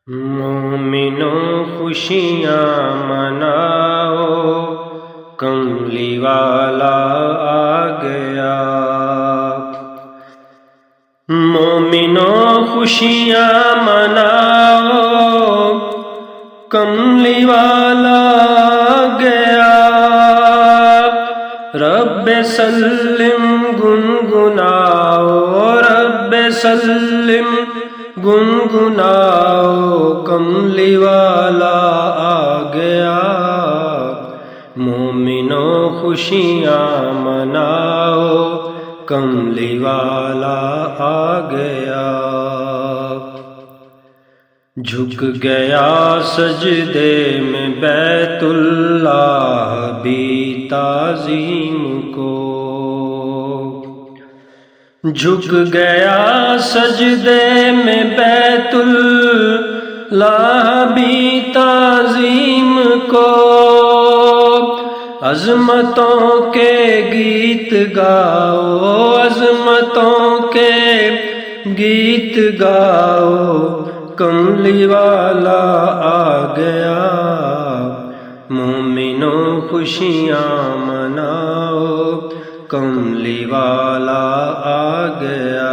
مومنوں خوشیاں مناؤ، کملی والا آ گیا۔ مومنوں خوشیاں مناؤ، کملی والا آ گیا۔ رب سلم گنگناؤ، رب سلم گنگناؤ، کملی والا آ گیا۔ مومنوں خوشیاں مناؤ، کملی والا آ گیا۔ جھک گیا سجدے میں بیت اللہ بھی تعظیم کو، جھک گیا سجدے میں بیت اللہ بھی تعظیم کو۔ عظمتوں کے گیت گاؤ، عظمتوں کے گیت گاؤ، کملی والا آ گیا۔ مومنوں خوشیاں مناؤ، کملی والا آ گیا۔